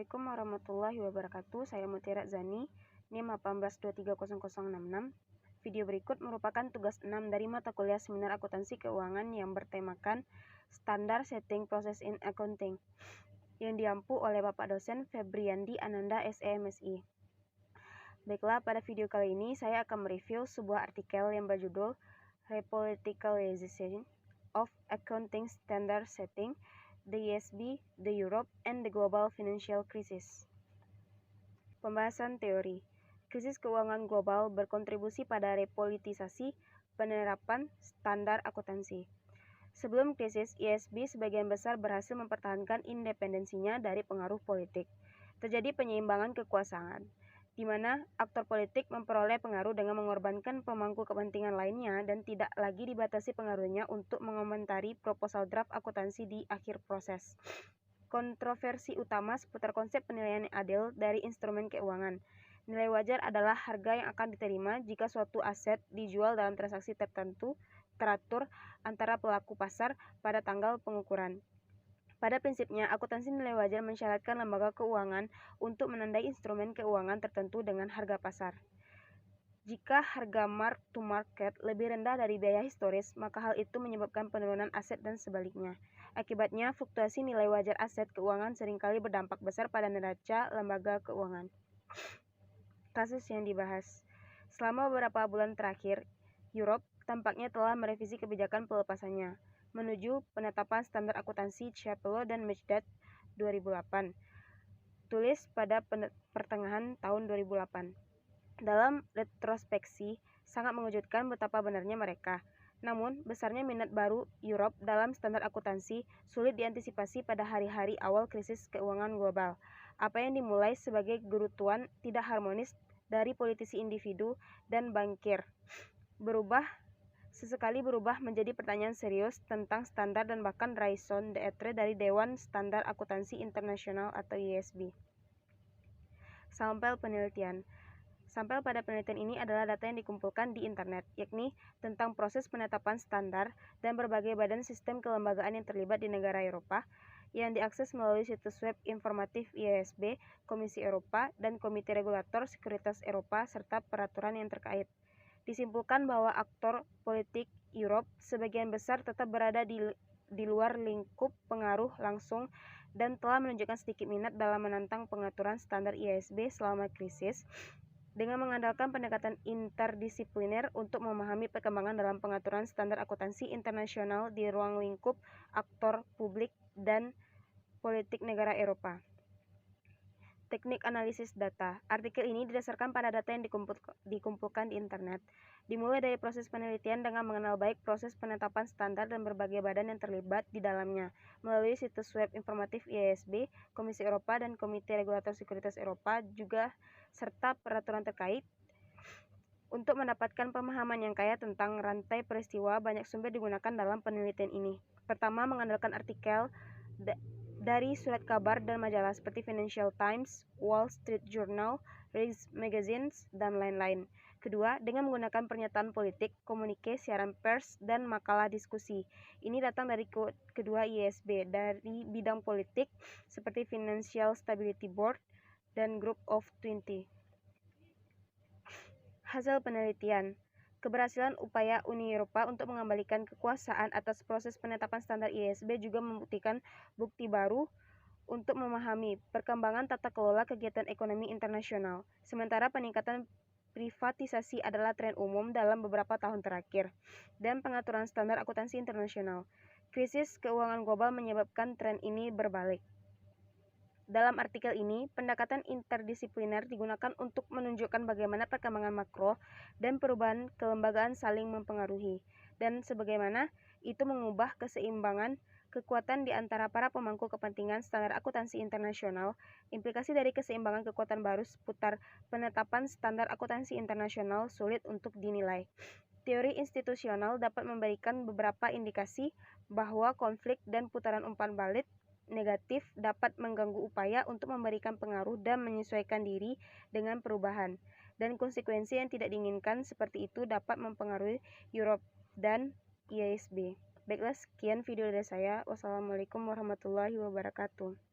Assalamualaikum warahmatullahi wabarakatuh. Saya Mutiara Zani, NIM 18230066. Video berikut merupakan tugas 6 dari mata kuliah Seminar Akuntansi Keuangan yang bertemakan Standar Setting Process in Accounting yang diampu oleh Bapak dosen Febriandi Ananda SEMSI. Baiklah, pada video kali ini saya akan mereview sebuah artikel yang berjudul Repoliticalization of Accounting Standard Setting, the ESB, the Europe, and the Global Financial Crisis. Pembahasan teori. Krisis keuangan global berkontribusi pada repolitisasi penerapan standar akuntansi. Sebelum krisis, ESB sebagian besar berhasil mempertahankan independensinya dari pengaruh politik. Terjadi penyeimbangan kekuasaan, di mana aktor politik memperoleh pengaruh dengan mengorbankan pemangku kepentingan lainnya dan tidak lagi dibatasi pengaruhnya untuk mengomentari proposal draft akuntansi di akhir proses. Kontroversi utama seputar konsep penilaian yang adil dari instrumen keuangan. Nilai wajar adalah harga yang akan diterima jika suatu aset dijual dalam transaksi tertentu teratur antara pelaku pasar pada tanggal pengukuran. Pada prinsipnya, akuntansi nilai wajar mensyaratkan lembaga keuangan untuk menandai instrumen keuangan tertentu dengan harga pasar. Jika harga mark to market lebih rendah dari biaya historis, maka hal itu menyebabkan penurunan aset dan sebaliknya. Akibatnya, fluktuasi nilai wajar aset keuangan seringkali berdampak besar pada neraca lembaga keuangan. Kasus yang dibahas. Selama beberapa bulan terakhir, Europe tampaknya telah merevisi kebijakan pelepasannya menuju penetapan standar akuntansi Chapelot dan Mechdat 2008, tulis pada pertengahan tahun 2008. Dalam retrospeksi, sangat mengejutkan betapa benarnya mereka. Namun, besarnya minat baru Europe dalam standar akuntansi sulit diantisipasi pada hari-hari awal krisis keuangan global. Apa yang dimulai sebagai gerutuan tidak harmonis dari politisi individu dan bankir sesekali berubah menjadi pertanyaan serius tentang standar dan bahkan raison d'être dari Dewan Standar Akuntansi Internasional atau IASB. Sampel penelitian. Sampel pada penelitian ini adalah data yang dikumpulkan di internet, yakni tentang proses penetapan standar dan berbagai badan sistem kelembagaan yang terlibat di negara Eropa, yang diakses melalui situs web informatif IASB, Komisi Eropa, dan Komite Regulator Sekuritas Eropa, serta peraturan yang terkait. Disimpulkan bahwa aktor politik Europe sebagian besar tetap berada di luar lingkup pengaruh langsung dan telah menunjukkan sedikit minat dalam menantang pengaturan standar IASB selama krisis, dengan mengandalkan pendekatan interdisipliner untuk memahami perkembangan dalam pengaturan standar akuntansi internasional di ruang lingkup aktor publik dan politik negara Eropa. Teknik analisis data. Artikel ini didasarkan pada data yang dikumpulkan di internet. Dimulai dari proses penelitian dengan mengenal baik proses penetapan standar dan berbagai badan yang terlibat di dalamnya, melalui situs web informatif IASB, Komisi Eropa, dan Komite Regulator Sekuritas Eropa, juga serta peraturan terkait. Untuk mendapatkan pemahaman yang kaya tentang rantai peristiwa, banyak sumber digunakan dalam penelitian ini. Pertama, mengandalkan artikel dari surat kabar dan majalah seperti Financial Times, Wall Street Journal, Reis Magazines, dan lain-lain. Kedua, dengan menggunakan pernyataan politik, komunike, siaran pers, dan makalah diskusi. Ini datang dari kedua IASB, dari bidang politik seperti Financial Stability Board dan Group of 20. Hasil penelitian. Keberhasilan upaya Uni Eropa untuk mengembalikan kekuasaan atas proses penetapan standar IASB juga membuktikan bukti baru untuk memahami perkembangan tata kelola kegiatan ekonomi internasional. Sementara peningkatan privatisasi adalah tren umum dalam beberapa tahun terakhir, dan pengaturan standar akuntansi internasional. Krisis keuangan global menyebabkan tren ini berbalik. Dalam artikel ini, pendekatan interdisipliner digunakan untuk menunjukkan bagaimana perkembangan makro dan perubahan kelembagaan saling mempengaruhi, dan sebagaimana itu mengubah keseimbangan kekuatan di antara para pemangku kepentingan standar akuntansi internasional. Implikasi dari keseimbangan kekuatan baru seputar penetapan standar akuntansi internasional sulit untuk dinilai. Teori institusional dapat memberikan beberapa indikasi bahwa konflik dan putaran umpan balik negatif dapat mengganggu upaya untuk memberikan pengaruh dan menyesuaikan diri dengan perubahan, dan konsekuensi yang tidak diinginkan seperti itu dapat mempengaruhi Europe dan IASB. Baiklah, sekian video dari saya. Wassalamualaikum warahmatullahi wabarakatuh.